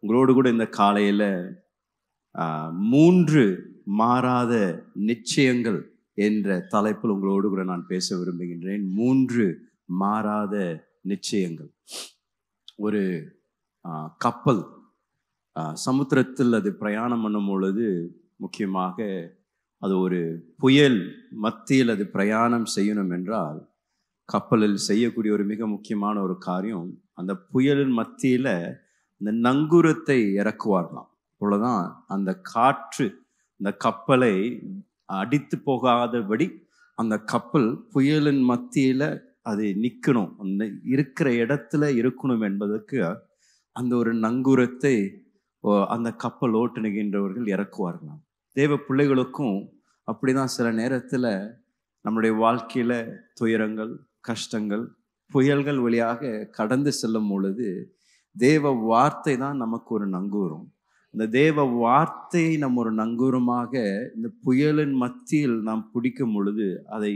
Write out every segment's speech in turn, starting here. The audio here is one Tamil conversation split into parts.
உங்களோடு கூட இந்த காலையில் 3 மாறாத நிச்சயங்கள் என்ற தலைப்பில் உங்களோடு கூட நான் பேச விரும்புகின்றேன். 3 மாறாத நிச்சயங்கள். ஒரு கப்பல் சமுத்திரத்தில் அது பிரயாணம் பண்ணும் பொழுது, முக்கியமாக அது ஒரு புயல் மத்தியில் அது பிரயாணம் செய்யணும் என்றால், கப்பலில் செய்யக்கூடிய ஒரு மிக முக்கியமான ஒரு காரியம், அந்த புயலின் மத்தியில் இந்த நங்கூரத்தை இறக்குவார்களாம். அவ்வளோதான் அந்த காற்று இந்த கப்பலை அடித்து போகாதபடி அந்த கப்பல் புயலின் மத்தியில் அது நிற்கணும், அந்த இருக்கிற இடத்துல இருக்கணும் என்பதற்கு அந்த ஒரு நங்கூரத்தை அந்த கப்பல் ஓட்டுணுகின்றவர்கள் இறக்குவார்களாம். தேவ பிள்ளைகளுக்கும் அப்படிதான் சில நேரத்தில் நம்முடைய வாழ்க்கையில் துயரங்கள், கஷ்டங்கள், புயல்கள் வழியாக கடந்து செல்லும் பொழுது தேவ வார்த்தை தான் நமக்கு ஒரு நங்கூரம். இந்த தேவ வார்த்தையை நம்ம ஒரு நங்கூரமாக இந்த புயலின் மத்தியில் நாம் பிடிக்கும் பொழுது, அதை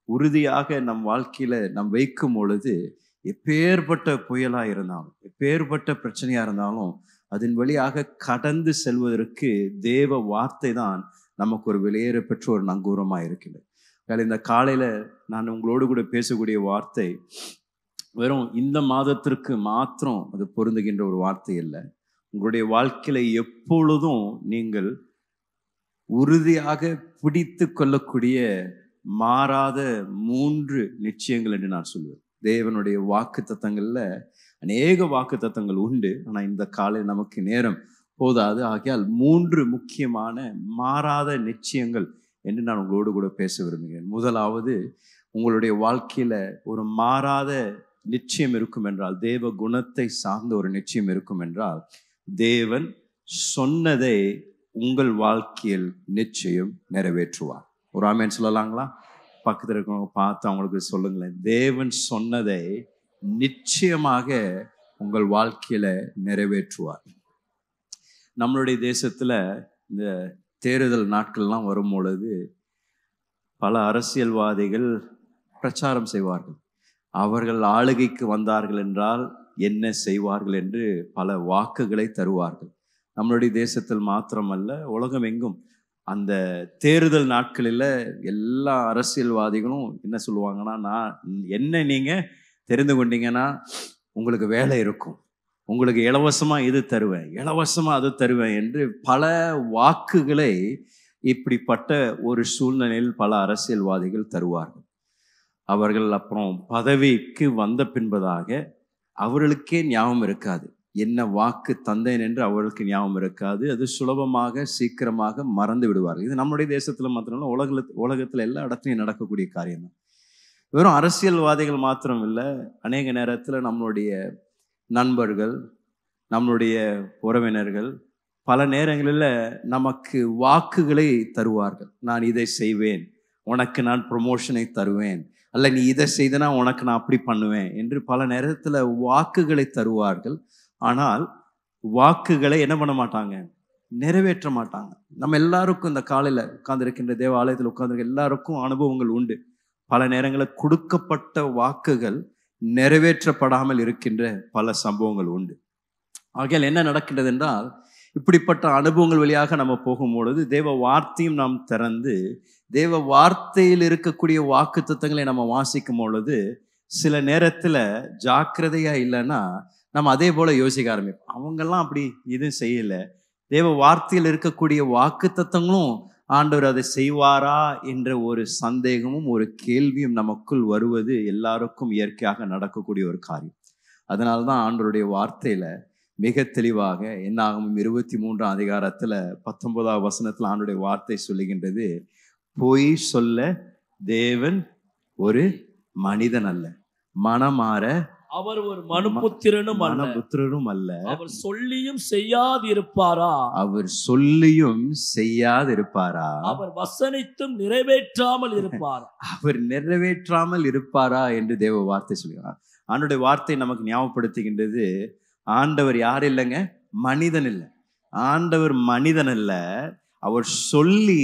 உறுதியாக நம் வாழ்க்கையில் நாம் வைக்கும் பொழுது, எப்பேற்பட்ட புயலாக இருந்தாலும், எப்பேற்பட்ட பிரச்சனையாக இருந்தாலும் அதன் வழியாக கடந்து செல்வதற்கு தேவ வார்த்தை தான் நமக்கு ஒரு வெளியேற பெற்ற ஒரு நங்கூரமாக இருக்கிறது. இந்த காலையில் நான் உங்களோடு கூட பேசக்கூடிய வார்த்தை வெறும் இந்த மாதத்திற்கு மாத்திரம் அது பொருந்துகின்ற ஒரு வார்த்தை இல்லை. உங்களுடைய வாழ்க்கையில எப்பொழுதும் நீங்கள் உறுதியாக பிடித்து கொள்ளக்கூடிய மாறாத 3 நிச்சயங்கள் என்று நான் சொல்லுவேன். தேவனுடைய வாக்கு தத்தங்கள்ல அநேக வாக்கு தத்தங்கள் உண்டு, ஆனால் இந்த காலை நமக்கு நேரம் போதாது. ஆகையால் 3 முக்கியமான மாறாத நிச்சயங்கள் என்று நான் உங்களோடு கூட பேச விரும்புகிறேன். முதலாவது, உங்களுடைய வாழ்க்கையில ஒரு மாறாத நிச்சயம் இருக்கும் என்றால், தேவ குணத்தை சார்ந்த ஒரு நிச்சயம் இருக்கும் என்றால், தேவன் சொன்னதை உங்கள் வாழ்க்கையில் நிச்சயம் நிறைவேற்றுவார். ஒரு ஆமென் சொல்லலாங்களா? பக்கத்தில் இருக்கிறவங்க பார்த்து அவங்களுக்கு சொல்லுங்களேன், தேவன் சொன்னதை நிச்சயமாக உங்கள் வாழ்க்கையில நிறைவேற்றுவார். நம்மளுடைய தேசத்துல இந்த தேர்தல் நாட்கள்லாம் வரும் பொழுது பல அரசியல்வாதிகள் பிரச்சாரம் செய்வார்கள். அவர்கள் ஆளுகைக்கு வந்தார்கள் என்றால் என்ன செய்வார்கள் என்று பல வாக்குகளை தருவார்கள். நம்மளுடைய தேசத்தில் மாத்திரமல்ல, உலகம் எங்கும் அந்த தேர்தல் நாட்களில் எல்லா அரசியல்வாதிகளும் என்ன சொல்லுவாங்கன்னா, என்ன நீங்கள் தெரிந்து கொண்டீங்கன்னா உங்களுக்கு வேலை இருக்கும், உங்களுக்கு இலவசமாக இது தருவேன், இலவசமாக அது தருவேன் என்று பல வாக்குகளை இப்படிப்பட்ட ஒரு சூழ்நிலையில் பல அரசியல்வாதிகள் தருவார்கள். அவர்கள் அப்புறம் பதவிக்கு வந்த பின்பதாக அவர்களுக்கே ஞாபகம் இருக்காது, என்ன வாக்கு தந்தேன் என்று அவர்களுக்கு ஞாபகம் இருக்காது. அது சுலபமாக சீக்கிரமாக மறந்து விடுவார்கள். இது நம்முடைய தேசத்தில் மாத்திரமல்ல, உலகத்தில் எல்லா இடத்துலையும் நடக்கக்கூடிய காரியம் தான். வெறும் அரசியல்வாதிகள் மாத்திரம் இல்லை, அநேக நேரத்தில் நம்மளுடைய நண்பர்கள், நம்மளுடைய உறவினர்கள் பல நேரங்களில் நமக்கு வாக்குகளை தருவார்கள். நான் இதை செய்வேன், உனக்கு நான் ப்ரொமோஷனை தருவேன், அல்ல நீ இதை செய்தனா உனக்கு நான் அப்படி பண்ணுவேன் என்று பல நேரத்தில் வாக்குகளை தருவார்கள். ஆனால் வாக்குகளை என்ன பண்ண மாட்டாங்க, நிறைவேற்ற மாட்டாங்க. நம்ம எல்லாருக்கும் இந்த காலையில் உட்கார்ந்துருக்கின்ற தேவாலயத்தில் உட்கார்ந்துருக்க எல்லாருக்கும் அனுபவங்கள் உண்டு. பல நேரங்களில் கொடுக்கப்பட்ட வாக்குகள் நிறைவேற்றப்படாமல் இருக்கின்ற பல சம்பவங்கள் உண்டு. ஆகையால் என்ன நடக்கின்றது என்றால், இப்படிப்பட்ட அனுபவங்கள் வழியாக நம்ம போகும்பொழுது தேவ வார்த்தையும் நாம் திறந்து தேவ வார்த்தையில் இருக்கக்கூடிய வாக்கு தத்தங்களை நம்ம வாசிக்கும் பொழுது சில நேரத்தில் ஜாக்கிரதையா இல்லைன்னா நம்ம அதே போல யோசிக்க ஆரம்பிப்போம். அவங்கெல்லாம் அப்படி எதுவும் செய்யலை, தேவ வார்த்தையில் இருக்கக்கூடிய வாக்கு தத்தங்களும் ஆண்டவர் அதை செய்வாரா என்ற ஒரு சந்தேகமும் ஒரு கேள்வியும் நமக்குள் வருவது எல்லாருக்கும் இயற்கையாக நடக்கக்கூடிய ஒரு காரியம். அதனால்தான் ஆண்டவருடைய வார்த்தையில மிக தெளிவாக என்னாகும் 23ஆம் அதிகாரத்துல 19ஆவது வசனத்துல ஆண்டவருடைய வார்த்தை சொல்லுகின்றது, பொய் சொல்ல தேவன் ஒரு மனிதன் அல்ல, மனமாற அவர் ஒரு மனுபுத்திரனும் அல்ல, அவர் சொல்லியும் செய்யாதிருப்பாரா, அவர் சொல்லியும் செய்யாதிருப்பாரா, அவர் வசனித்தும் நிறைவேற்றாமல் இருப்பாரா, அவர் நிறைவேற்றாமல் இருப்பாரா என்று தேவ வார்த்தை சொல்கிறார். ஆண்டவருடைய வார்த்தை நமக்கு ஞாபகப்படுத்துகின்றது, ஆண்டவர் யார் இல்லைங்க, மனிதன் இல்லை. ஆண்டவர் மனிதன் அல்ல, அவர் சொல்லி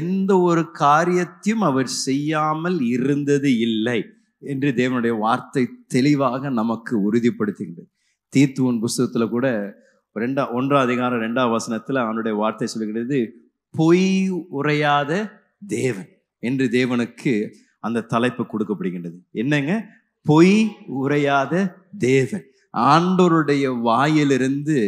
எந்த ஒரு காரியத்தையும் அவர் செய்யாமல் இருந்தது இல்லை என்று தேவனுடைய வார்த்தை தெளிவாக நமக்கு உறுதிப்படுத்துகின்றது. தீத்துவின் புஸ்தகத்துல கூட ஒன்றாம் அதிகாரம் 2ஆம் வசனத்துல அவனுடைய வார்த்தை சொல்லுகிறது, பொய் உரையாத தேவன் என்று தேவனுக்கு அந்த தலைப்பு கொடுக்கப்படுகின்றது. என்னங்க? பொய் உரையாத தேவன். ஆண்டவருடைய வாயிலிருந்து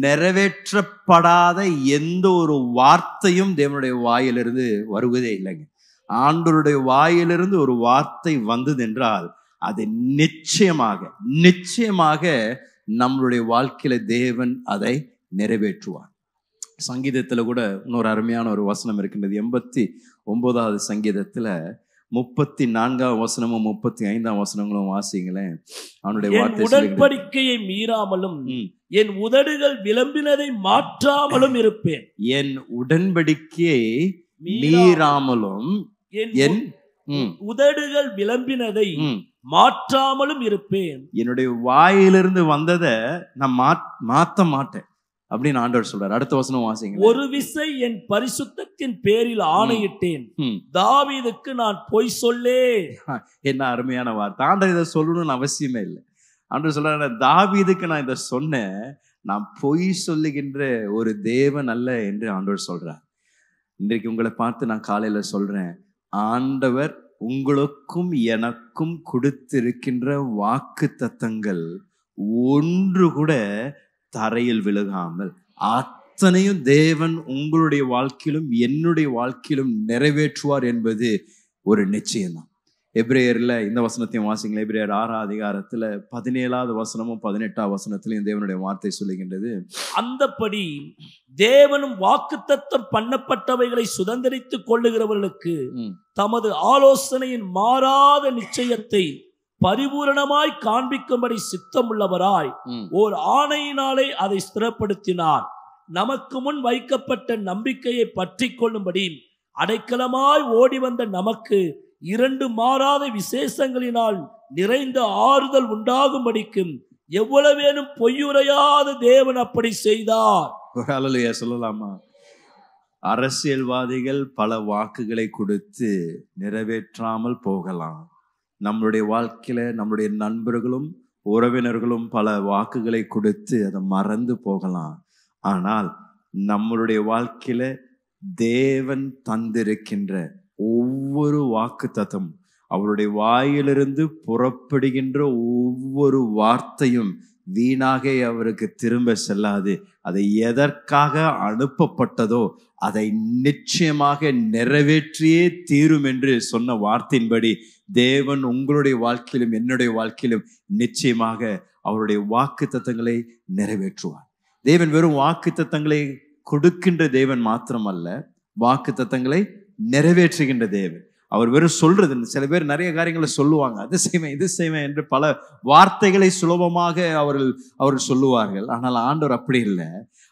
நிறைவேற்றப்படாத எந்த ஒரு வார்த்தையும் தேவனுடைய வாயிலிருந்து வருவதே இல்லைங்க. ஆண்டவருடைய வாயிலிருந்து ஒரு வார்த்தை வந்தது என்றால் அது நிச்சயமாக நம்மளுடைய வாழ்க்கையில தேவன் அதை நிறைவேற்றுவார். சங்கீதத்துல கூட இன்னொரு அருமையான ஒரு வசனம் இருக்கின்றது. 89வது சங்கீதத்துல 34ஆம் வசனமும் 35ஆம் வசனங்களும் வாசிங்களேன். அவனுடைய வார்த்தை, உடன்படிக்கையை மீறாமலும் என் உதடுகள் விளம்பினதை மாற்றாமலும் இருப்பேன். என் உடன்படிக்கையை மீறாமலும் என் உதடுகள் விளம்பினதை மாற்றாமலும் இருப்பேன். என்னுடைய வாயிலிருந்து வந்ததை நான் மாத்த மாட்டேன் அப்படின்னு ஆண்டவர் சொல்றார். அடுத்த வசனம் வாசிங்க. ஒரு விசை என் பரிசுத்தத்தின் பேரில் ஆணையிட்டேன், தாவீதுக்கு நான் பொய் சொல்லே. என்ன அருமையான வார்த்தை. ஆண்டவர் இதை சொல்லணும்னு அவசியமே இல்லை. ஆண்டவர் சொல்றாரு, தாவீதுக்கு நான் இதை சொன்னேன், நான் பொய் சொல்லுகின்ற ஒரு தேவன் அல்ல என்று ஆண்டவர் சொல்றார். இன்றைக்கு உங்களை பார்த்து நான் காலையில சொல்றேன், ஆண்டவர் உங்களுக்கும் எனக்கும் கொடுத்திருக்கின்ற வாக்கு தத்தங்கள் ஒன்று கூட தரையில் விழுகாமல் அத்தனையும் தேவன் உங்களுடைய வாழ்க்கையிலும் என்னுடைய வாழ்க்கையிலும் நிறைவேற்றுவார் என்பது ஒரு நிச்சயம்தான். எபிரேயர்ல இந்த வசனத்தையும் வாசிங்களேன். எபிரேயர் 6ஆம் அதிகாரத்துல 17வது வசனமும் 18ஆம் வசனத்திலையும் தேவனுடைய வார்த்தை சொல்லுகின்றது, அந்தபடி தேவனும் வாக்குத்தத்தம் பண்ணப்பட்டவைகளை சுதந்திரித்துக் கொள்ளுகிறவர்களுக்கு தமது ஆலோசனையின் மாறாத நிச்சயத்தை பரிபூரணமாய் காண்பிக்கும்படி சித்தமுள்ளவராய் ஓர் ஆணையினாலே அதை ஸ்திரப்படுத்தினார். நமக்கு முன் வைக்கப்பட்ட நம்பிக்கையை பற்றி கொள்ளும்படி அடைக்கலமாய் ஓடி வந்த நமக்கு 2 மாறாத விசேஷங்களினால் நிறைந்த ஆறுதல் உண்டாகும்படிக்கும் எவ்வளவேனும் பொய்யுரையாத தேவன் அப்படி செய்தார். சொல்லலாமா? அரசியல்வாதிகள் பல வாக்குகளை கொடுத்து நிறைவேற்றாமல் போகலாம். நம்மளுடைய வாழ்க்கையில நம்முடைய நண்பர்களும் உறவினர்களும் பல வாக்குகளை கொடுத்து அதை மறந்து போகலாம். ஆனால் நம்மளுடைய வாழ்க்கையில தேவன் தந்திருக்கின்ற ஒவ்வொரு வாக்கு தத்தம், அவருடைய வாயிலிருந்து புறப்படுகின்ற ஒவ்வொரு வார்த்தையும் வீணாக அவருக்கு திரும்ப செல்லாது. அதை எதற்காக அனுப்பப்பட்டதோ அதை நிச்சயமாக நிறைவேற்றியே தீரும் என்று சொன்ன வார்த்தையின்படி தேவன் உங்களுடைய வாழ்க்கையிலும் என்னுடைய வாழ்க்கையிலும் நிச்சயமாக அவருடைய வாக்கு தத்தங்களை நிறைவேற்றுவார். தேவன் வெறும் வாக்கு தத்தங்களை கொடுக்கின்ற தேவன் மாத்திரமல்ல, வாக்கு தத்தங்களை நிறைவேற்றுகின்ற தேவன். அவர் வெறும் சொல்றது, சில பேர் நிறைய காரியங்களை சொல்லுவாங்க, அது செய்வேன் இது செய்வேன் என்று பல வார்த்தைகளை சுலபமாக அவர்கள் சொல்லுவார்கள். ஆனால் ஆண்டவர் அப்படி இல்லை.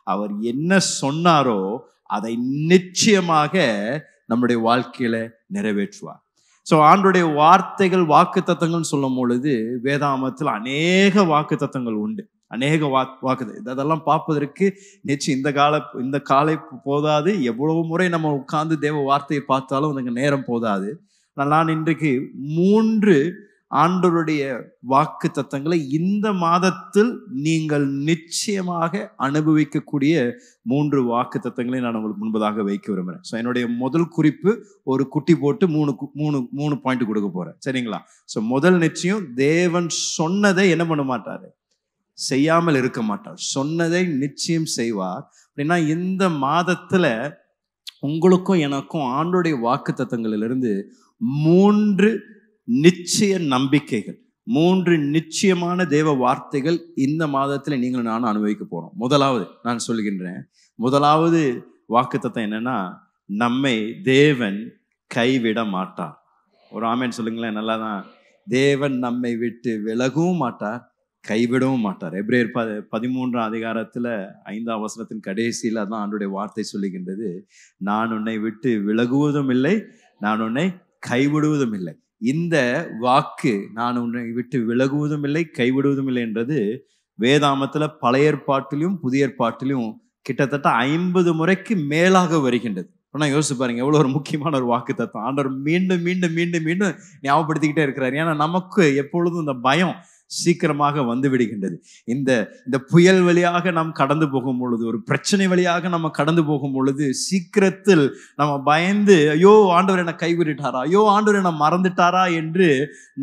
அவர் என்ன சொன்னாரோ அதை நிச்சயமாக நம்முடைய வாழ்க்கையில நிறைவேற்றுவார். ஸோ ஆண்டருடைய வார்த்தைகள் வாக்கு தத்தங்கள் சொல்லும் பொழுது வேதாமத்தில் அநேக வாக்கு தத்தங்கள் உண்டு. அநேக வாக்கு இதெல்லாம் பார்ப்பதற்கு நிச்சயம் இந்த காலை போதாது. எவ்வளவு முறை நம்ம உட்கார்ந்து தேவ வார்த்தையை பார்த்தாலும் அதுக்கு நேரம் போதாது. நான் இன்றைக்கு 3 ஆண்டவருடைய வாக்கு தத்தங்களை இந்த மாதத்தில் நீங்கள் நிச்சயமாக அனுபவிக்கக்கூடிய 3 வாக்கு தத்தங்களை நான் உங்களுக்கு முன்பதாக வைக்க விரும்புகிறேன். ஸோ என்னுடைய முதல் குறிப்பு ஒரு குட்டி போட்டு 3 பாயிண்ட் கொடுக்க போறேன். சரிங்களா? ஸோ முதல் நிச்சயம், தேவன் சொன்னதை என்ன பண்ண மாட்டாரு, செய்யாமல் இருக்க மாட்டார். சொன்னதை நிச்சயம் செய்வார். அப்படின்னா இந்த மாதத்துல உங்களுக்கும் எனக்கும் ஆண்டோடைய வாக்கு தத்தங்களிலிருந்து 3 நிச்சய நம்பிக்கைகள், 3 நிச்சயமான தேவ வார்த்தைகள் இந்த மாதத்துல நீங்களும் நானும் அனுபவிக்க போறோம். முதலாவது நான் சொல்கின்றேன், முதலாவது வாக்கு தத்தம் என்னன்னா, நம்மை தேவன் கைவிட மாட்டார். ஒரு ஆமேன் சொல்லுங்களேன். நல்லாதான். தேவன் நம்மை விட்டு விலகவும் மாட்டார், கைவிடவும் மாட்டார். எபிரேயர் 13ஆம் அதிகாரத்துல 5ஆம் வசனத்தின் கடைசியில தான் ஆண்டவருடைய வார்த்தை சொல்லுகின்றது, நான் உன்னை விட்டு விலகுவதும் இல்லை, நான் உன்னை கைவிடுவதும் இல்லை. இந்த வாக்கு, நான் உன்னை விட்டு விலகுவதும் இல்லை கைவிடுவதும் இல்லை என்றது வேதாமத்துல பழைய ஏற்பாட்டிலும் புதிய ஏற்பாட்டிலும் கிட்டத்தட்ட 50 முறைக்கு மேலாக வருகின்றது. ஆனால் யோசிச்சு பாருங்க, எவ்வளோ ஒரு முக்கியமான ஒரு வாக்கு தத்துவம். ஆண்டவர் மீண்டும் மீண்டும் மீண்டும் மீண்டும் ஞாபகப்படுத்திக்கிட்டே இருக்கிறார். ஏன்னா நமக்கு எப்பொழுதும் இந்த பயம், சீக்கிரமாக வந்து விடுகின்றது. இந்த இந்த புயல் வழியாக நாம் கடந்து போகும் பொழுது, ஒரு பிரச்சனை வழியாக நம்ம கடந்து போகும் பொழுது சீக்கிரத்தில் நம்ம பயந்து, ஐயோ ஆண்டவர் என்னை கைவிட்டாரா, ஐயோ ஆண்டவர் என்னை மறந்துட்டாரா என்று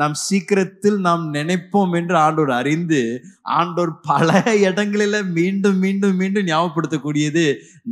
நாம் சீக்கிரத்தில் நாம் நினைப்போம் என்று ஆண்டவர் அறிந்து, ஆண்டவர் பல இடங்களில மீண்டும் மீண்டும் மீண்டும் ஞாபகப்படுத்தக்கூடியது,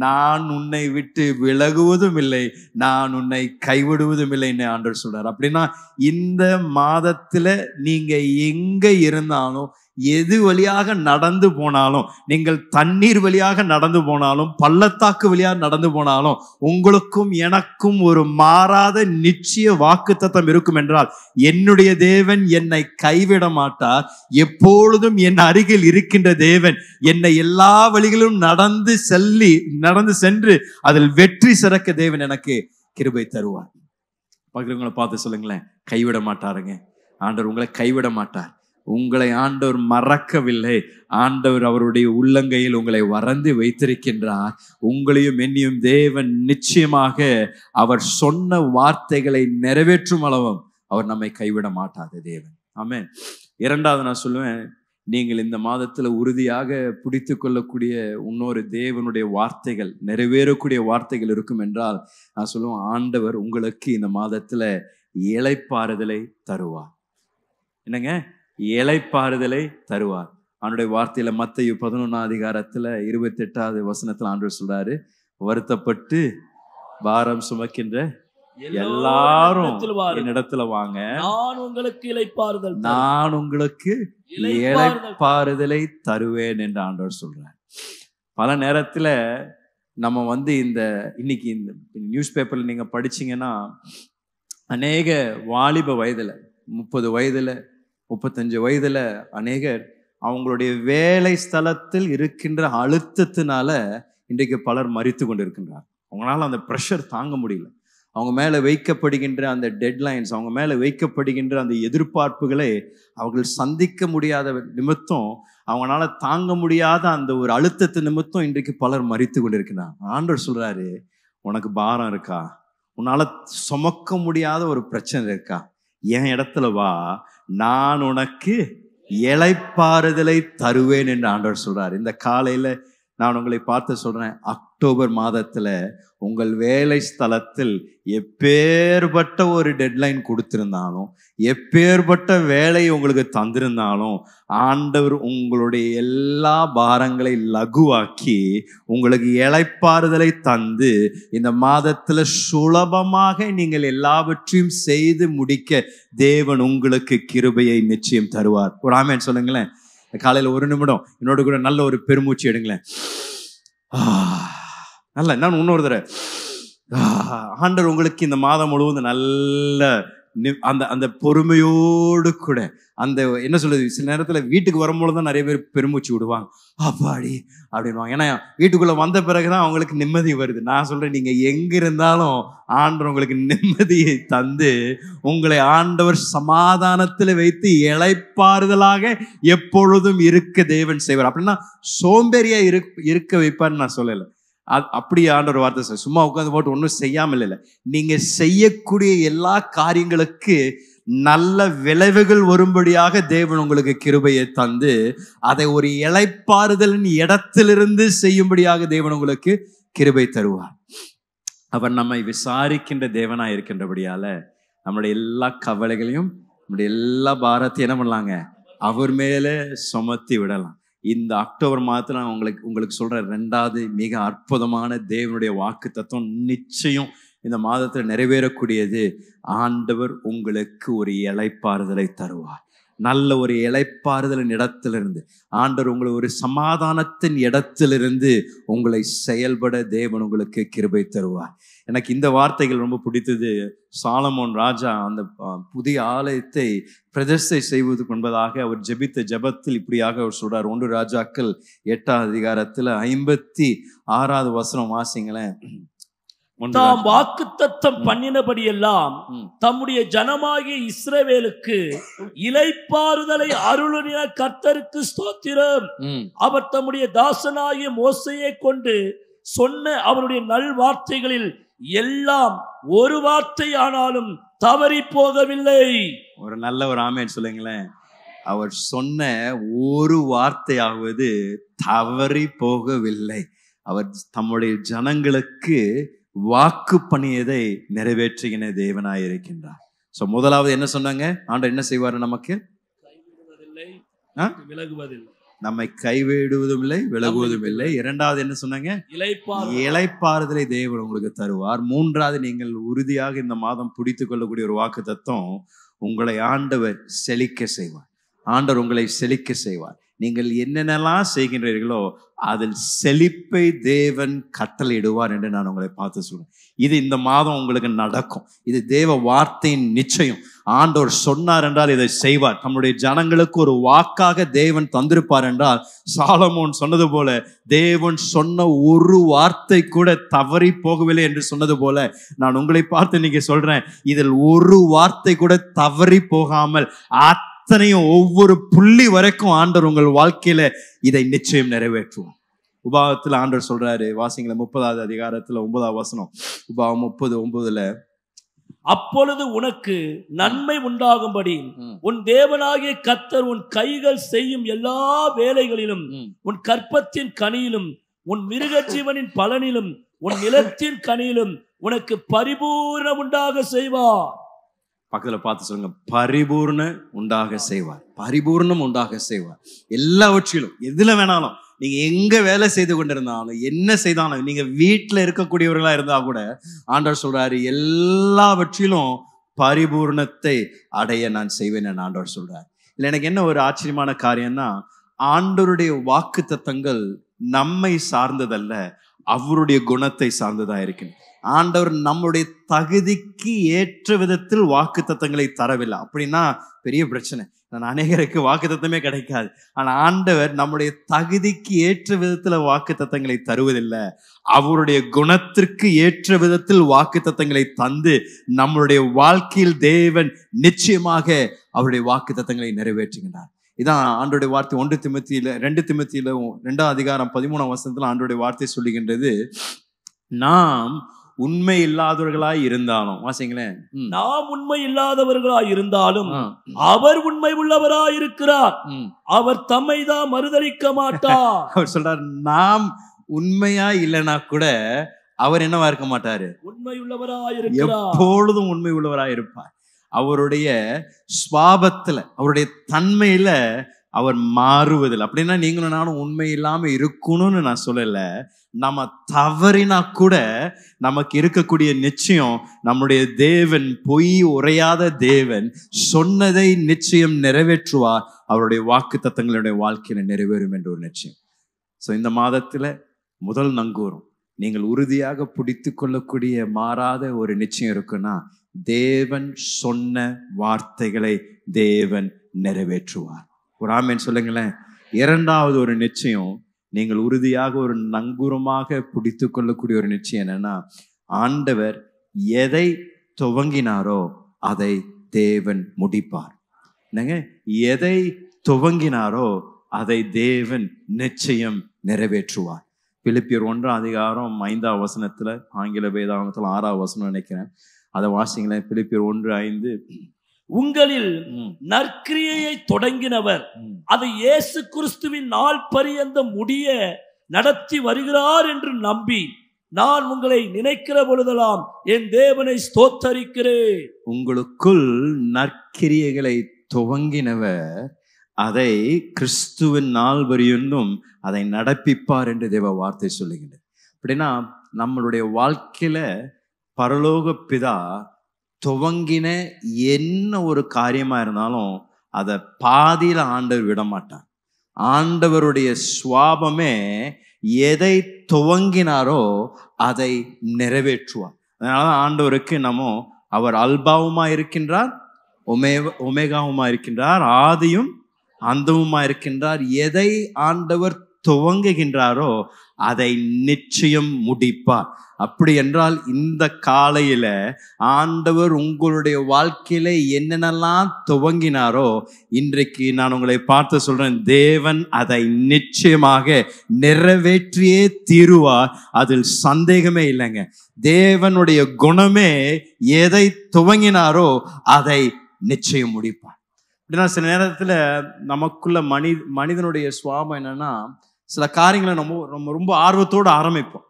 நான் உன்னை விட்டு விலகுவதும் இல்லை, நான் உன்னை கைவிடுவதும் இல்லைன்னு ஆண்டவர் சொல்றார். அப்படின்னா இந்த மாதத்துல நீங்க எங்க இருந்தாலும், எது வழியாக நடந்து போனாலும், நீங்கள் தண்ணீர் வழியாக நடந்து போனாலும், பள்ளத்தாக்கு வழியாக நடந்து போனாலும், உங்களுக்கும் எனக்கும் ஒரு மாறாத நிச்சய வாக்குத்தத்தம் இருக்கும் என்றால், என்னுடைய தேவன் என்னை கைவிட மாட்டார், எப்பொழுதும் என் அருகில் இருக்கின்ற தேவன் என்னை எல்லா வழிகளிலும் நடந்து சென்று அதில் வெற்றி சிறக்க தேவன் எனக்கு கிருபை தருவார். பக்கத்துல பார்த்து சொல்லுங்களேன், கைவிட மாட்டாருங்க ஆண்டவர், உங்களை கைவிட மாட்டார். உங்களை ஆண்டவர் மறக்கவில்லை. ஆண்டவர் அவருடைய உள்ளங்கையில் உங்களை வரைந்து வைத்திருக்கின்றார். உங்களையும் என்னையும் தேவன் நிச்சயமாக அவர் சொன்ன வார்த்தைகளை நிறைவேற்றும் அளவும் அவர் நம்மை கைவிட மாட்டாத தேவன். ஆமென். இரண்டாவது நான் சொல்லுவேன், நீங்கள் இந்த மாதத்துல உறுதியாக பிடித்து கொள்ளக்கூடிய இன்னொரு தேவனுடைய வார்த்தைகள், நிறைவேறக்கூடிய வார்த்தைகள் இருக்கும் என்றால், நான் சொல்லுவேன், ஆண்டவர் உங்களுக்கு இந்த மாதத்துல இளைப்பாறுதலை தருவார். என்னங்க? இளைப்பாறுதலை தருவார். அவனுடைய வார்த்தையில மத்தேயு 11:28 ஆண்டவர் சொல்றாரு, வருத்தப்பட்டு பாரம் சுமக்கின்ற எல்லாரும் என்னிடத்துல வாங்க, நான் உங்களுக்கு இளைப்பாறுதலை தருவேன் என்று ஆண்டவர் சொல்றார். பல நேரத்துல நம்ம இன்னைக்கு இந்த நியூஸ் பேப்பர்ல நீங்க படிச்சீங்கன்னா, அநேக வாலிப வயதுல, 30 வயதுல, 35 வயதுல அநேகர் அவங்களுடைய வேலை ஸ்தலத்தில் இருக்கின்ற அழுத்தத்தினால இன்றைக்கு பலர் மரித்து கொண்டிருக்கின்றார். அவங்களால அந்த ப்ரெஷர் தாங்க முடியல. அவங்க மேல வைக்கப்படுகின்ற அந்த டெட்லைன்ஸ், அவங்க மேல வைக்கப்படுகின்ற அந்த எதிர்பார்ப்புகளை அவர்கள் சந்திக்க முடியாத நிமித்தம், அவங்களால தாங்க முடியாத அந்த ஒரு அழுத்தத்து நிமித்தம் இன்றைக்கு பலர் மரித்து கொண்டிருக்கிறார். ஆண்டவர் சொல்றாரு, உனக்கு பாரம் இருக்கா? உன்னால சுமக்க முடியாத ஒரு பிரச்சனை இருக்கா? என் இடத்துல வா, நான் உனக்கு இளைப்பாறுதலை தருவேன் என்று ஆண்டவர் சொல்றாரு. இந்த காலையில நான் உங்களை பார்த்து சொல்றேன், அக்டோபர் மாதத்துல உங்கள் வேலை ஸ்தலத்தில் எப்பேற்பட்ட ஒரு டெட்லைன் கொடுத்திருந்தாலும், எப்பேற்பட்ட வேலையை உங்களுக்கு தந்திருந்தாலும், ஆண்டவர் உங்களுடைய எல்லா பாரங்களை லகுவாக்கி உங்களுக்கு இளைப்பாறுதலை தந்து இந்த மாதத்துல சுலபமாக நீங்கள் எல்லாவற்றையும் செய்து முடிக்க தேவன் உங்களுக்கு கிருபையை நிச்சயம் தருவார். ஒரு ஆமென் சொல்லுங்களேன். காலையில ஒரு நிமிடம் என்னோட கூட நல்ல ஒரு பெருமூச்சு எடுங்களேன். நல்ல நான் இன்னொரு தடவை, ஆண்டவர் உங்களுக்கு இந்த மாதம் முழுவதும் நல்ல அந்த பொறுமையோடு கூட, அந்த என்ன சொல்றது, சில நேரத்துல வீட்டுக்கு வரும்பொழுதுதான் நிறைய பேர் பெருமூச்சு விடுவாங்க, அப்பாடி அப்படின்வாங்க. ஏன்னா வீட்டுக்குள்ள வந்த பிறகுதான் அவங்களுக்கு நிம்மதி வருது. நான் சொல்றேன், நீங்க எங்க இருந்தாலும் ஆண்டவர் உங்களுக்கு நிம்மதியை தந்து உங்களை ஆண்டவர் சமாதானத்துல வைத்து இளைப்பாறுதலாக எப்பொழுதும் இருக்க தேவன் செய்வார். அப்படின்னா சோம்பேறியா இருக்க வைப்பார்னு நான் சொல்லலை. அப்படி ஆண்டவர் வார்த்தை சும்மா உட்காந்து போட்டு ஒன்றும் செய்யாமல் இல்லை. நீங்க செய்யக்கூடிய எல்லா காரியங்களுக்கு நல்ல விளைவுகள் வரும்படியாக தேவன் உங்களுக்கு கிருபையை தந்து அதை ஒரு இளைப்பாறுதலின் இடத்திலிருந்து செய்யும்படியாக தேவன் உங்களுக்கு கிருபை தருவார். அவர் நம்மை விசாரிக்கின்ற தேவனா இருக்கின்றபடியால நம்முடைய எல்லா கவலைகளையும், நம்முடைய எல்லா பாரத்தையும் என்ன பண்ணலாங்க, அவர் மேல சுமத்தி விடலாம். இந்த அக்டோபர் மாதத்துல நான் உங்களுக்கு சொல்ற ரெண்டாவது மிக அற்புதமான தேவனுடைய வாக்கு தத்துவம் நிச்சயம் இந்த மாதத்துல நிறைவேறக்கூடியது. ஆண்டவர் உங்களுக்கு ஒரு இளைப்பாறுதலை தருவார். நல்ல ஒரு இளைப்பாறுதலின் இடத்திலிருந்து ஆண்டவர் உங்களை ஒரு சமாதானத்தின் இடத்திலிருந்து உங்களை செயல்பட தேவன் உங்களுக்கு கிருபை தருவார். எனக்கு இந்த வார்த்தைகள் ரொம்ப பிடித்தது. சாலமோன் ராஜா அந்த புதிய ஆலயத்தை பிரதிஷ்டை செய்வதற்கு முன்பதாக அவர் ஜெபித்த ஜெபத்தில் இப்படியாக அவர் சொல்றார். 1 ராஜாக்கள் 8:56 வாசிங்களேன். தாம் வாக்குத்தத்தம் பண்ணினபடி எல்லாம் தம்முடைய ஜனமாகிய இஸ்ரவேலுக்கு இளைப்பாறுதலை அருளின கர்த்தருக்கு ஸ்தோத்திரம். அவர் தம்முடைய தாசனாகிய மோசேயை கொண்டு சொன்ன அவருடைய நல் வார்த்தைகளில் எல்லாம் ஒரு வார்த்தை ஆனாலும் தவறி போகவில்லை. ஒரு நல்ல ஒரு ஆமென் சொல்லுங்களேன். அவர் சொன்ன ஒரு வார்த்தையாவது தவறி போகவில்லை. அவர் தம்முடைய ஜனங்களுக்கு வாக்கு பண்ணியதை நிறைவேற்றுகிற தேவனாய் இருக்கின்றார். சோ முதலாவது என்ன சொன்னாங்க? ஆண்டவர் என்ன செய்வாரு? நமக்கு விலகுவதில்லை, நம்மை கைவிடுவதும் இல்லை, விலகுவதும் இல்லை. இரண்டாவது என்ன சொன்னாங்க? இளைப்பாறுதலை தேவன் உங்களுக்கு தருவார். மூன்றாவது, நீங்கள் உறுதியாக இந்த மாதம் பிடித்துக் கொள்ளக்கூடிய ஒரு வாக்கு தத்துவம், உங்களை ஆண்டவர் செழிக்க செய்வார். ஆண்டவர் உங்களை செழிக்க செய்வார். நீங்கள் என்னென்னலாம் செய்கின்றீர்களோ அதில் செழிப்பை தேவன் கட்டளையிடுவார் என்று நான் உங்களை பார்த்து சொல்றேன். இது இந்த மாதம் உங்களுக்கு நடக்கும். இது தேவ வார்த்தையின் நிச்சயம். ஆண்டவர் சொன்னார் என்றால் இதை செய்வார். நம்முடைய ஜனங்களுக்கு ஒரு வாக்காக தேவன் தந்திருப்பார் என்றால், சாலமோன் சொன்னது போல, தேவன் சொன்ன ஒரு வார்த்தை கூட தவறி போகவில்லை என்று சொன்னது போல, நான் உங்களை பார்த்து இன்னைக்கு சொல்றேன், இதில் ஒரு வார்த்தை கூட தவறி போகாமல் அத்தனையும் ஒவ்வொரு புள்ளி வரைக்கும் ஆண்டவர் உங்கள் வாழ்க்கையில இதை நிச்சயம் நிறைவேற்றுவோம். உபாகத்துல ஆண்டவர் சொல்றாரு, வாசிங்கள 30வது அதிகாரத்துல 9வது வசனம், உபாகம் 30:9, அப்பொழுது உனக்கு நன்மை உண்டாகும்படி உன் தேவனாகிய கர்த்தர் உன் கைகள் செய்யும் எல்லா வேலைகளிலும், உன் கற்பத்தின் கனியிலும், உன் மிருக ஜீவனின் பலனிலும், உன் நிலத்தின் கனியிலும் உனக்கு பரிபூர்ணம் உண்டாக செய்வார். பக்கத்துல பார்த்து சொல்லுங்க, பரிபூர்ண உண்டாக செய்வார். பரிபூர்ணம் உண்டாக செய்வார். எல்லாவற்றிலும், எதுல வேணாலும், நீங்க எங்க வேலை செய்து கொண்டிருந்தாலும், என்ன செய்தாலும், நீங்க வீட்டுல இருக்கக்கூடியவர்களா இருந்தா கூட ஆண்டவர் சொல்றாரு, எல்லாவற்றிலும் பரிபூர்ணத்தை அடைய நான் செய்வேன் ஆண்டவர் சொல்றாரு. இல்ல எனக்கு என்ன ஒரு ஆச்சரியமான காரியம்னா, ஆண்டவருடைய வாக்கு தத்தங்கள் நம்மை சார்ந்ததல்ல, அவருடைய குணத்தை சார்ந்ததா இருக்கு. ஆண்டவர் நம்முடைய தகுதிக்கு ஏற்ற விதத்தில் வாக்கு தத்தங்களை தரவில்லை. அப்படின்னா பெரிய பிரச்சனை. நான் அநேகருக்கு வாக்கு தத்தமே கிடைக்காது. ஆனா ஆண்டவர் நம்முடைய தகுதிக்கு ஏற்ற விதத்துல வாக்கு தத்தங்களை தருவதில்லை. அவருடைய குணத்திற்கு ஏற்ற விதத்தில் வாக்கு தத்தங்களை தந்து நம்மளுடைய வாழ்க்கையில் தேவன் நிச்சயமாக அவருடைய வாக்கு தத்தங்களை நிறைவேற்றுகின்றார். இதான் ஆண்டோடைய வார்த்தை. 2 திமோத்தியில 2வது அதிகாரம் 13ஆம் வசனத்துல ஆண்டோடைய வார்த்தை சொல்லுகின்றது, நாம் உண்மை இல்லாதவர்களாய் இருந்தாலும், வாசிங்களேன், நாம் உண்மை இல்லாதவர்களாய் இருந்தாலும் அவர் உண்மை உள்ளவராய் இருக்கிறார், அவர் தம்மை தான் மறுதலிக்க மாட்டார். அவர் சொல்றார், நாம் உண்மையா இல்லைன்னா கூட அவர் என்னவா இருக்க மாட்டாரு? உண்மை உள்ளவராய் இருக்கிறார். எப்பொழுதும் உண்மை உள்ளவராய் இருப்பார். அவருடைய சுவாபத்துல, அவருடைய தன்மையில அவர் மாறுவதில்லை. அப்படின்னா நீங்களும் நானும் உண்மை இல்லாம இருக்கணும்னு நான் சொல்லல. நம்ம தவறினா கூட நமக்கு இருக்கக்கூடிய நிச்சயம், நம்முடைய தேவன் பொய் உரையாத தேவன், சொன்னதை நிச்சயம் நிறைவேற்றுவார். அவருடைய வாக்கு தத்தங்களுடைய வாழ்க்கையில நிறைவேறும் என்ற ஒரு நிச்சயம். ஸோ இந்த மாதத்துல முதல் நங்கூரம், நீங்கள் உறுதியாக பிடித்து கொள்ளக்கூடிய மாறாத ஒரு நிச்சயம் இருக்குன்னா, தேவன் சொன்ன வார்த்தைகளை தேவன் நிறைவேற்றுவார். ஒரு ஆமென் சொல்லுங்களேன். இரண்டாவது ஒரு நிச்சயம், நீங்கள் உறுதியாக ஒரு நங்கூரமாக பிடித்து கொள்ளக்கூடிய ஒரு நிச்சயம் என்னன்னா, ஆண்டவர் எதை துவங்கினாரோ அதை தேவன் முடிப்பார். என்னங்க, எதை துவங்கினாரோ அதை தேவன் நிச்சயம் நிறைவேற்றுவார். பிலிப்பியர் 1ஆம் அதிகாரம் 5ஆம் வசனத்துல, ஆங்கில வேதாகமத்துல 6ஆம் வசனம் நினைக்கிறேன், அதை வாசிங்களேன். பிலிப்பியர் 1:5, உங்களில் நற்கிரியையை தொடங்கினவர் அதை இயேசு கிறிஸ்துவின் நாள் பரியந்த முடிய நடத்தி வருகிறார் என்று நம்பி நான் உங்களை நினைக்கிற பொழுதெல்லாம் என் தேவனை ஸ்தோத்தரிக்கிறேன். உங்களுக்குள் நற்கிரியைகளை துவங்கினவர் அதை கிறிஸ்துவின் நாள் பரியந்தும் அதை நடப்பிப்பார் என்று தேவ வார்த்தை சொல்லுகின்றது. அப்படின்னா நம்மளுடைய வாழ்க்கையில பரலோக பிதா துவங்கின என்ன ஒரு காரியமா இருந்தாலும் அதை பாதியில ஆண்டவர் விட மாட்டார். ஆண்டவருடைய சுவாபமே எதை துவங்கினாரோ அதை நிறைவேற்றுவார். அதனாலதான் ஆண்டவருக்கு நம்ம அவர் அல்பாவுமா இருக்கின்றார், ஒமேகாவுமா இருக்கின்றார், ஆதியும் அந்தவுமா இருக்கின்றார். எதை ஆண்டவர் துவங்குகின்றாரோ அதை நிச்சயம் முடிப்பார். அப்படி என்றால் இந்த காலையில ஆண்டவர் உங்களுடைய வாழ்க்கையில என்னென்னலாம் துவங்கினாரோ, இன்றைக்கு நான் உங்களை பார்த்து சொல்றேன், தேவன் அதை நிச்சயமாக நிறைவேற்றியே தீருவார். அதில் சந்தேகமே இல்லைங்க. தேவனுடைய குணமே எதை துவங்கினாரோ அதை நிச்சயம் முடிப்பார். அப்படின்னா சில நேரத்தில் நமக்குள்ள மனிதனுடைய சுவாபம் என்னன்னா, சில காரியங்களை நம்ம ரொம்ப ஆர்வத்தோடு ஆரம்பிப்போம்.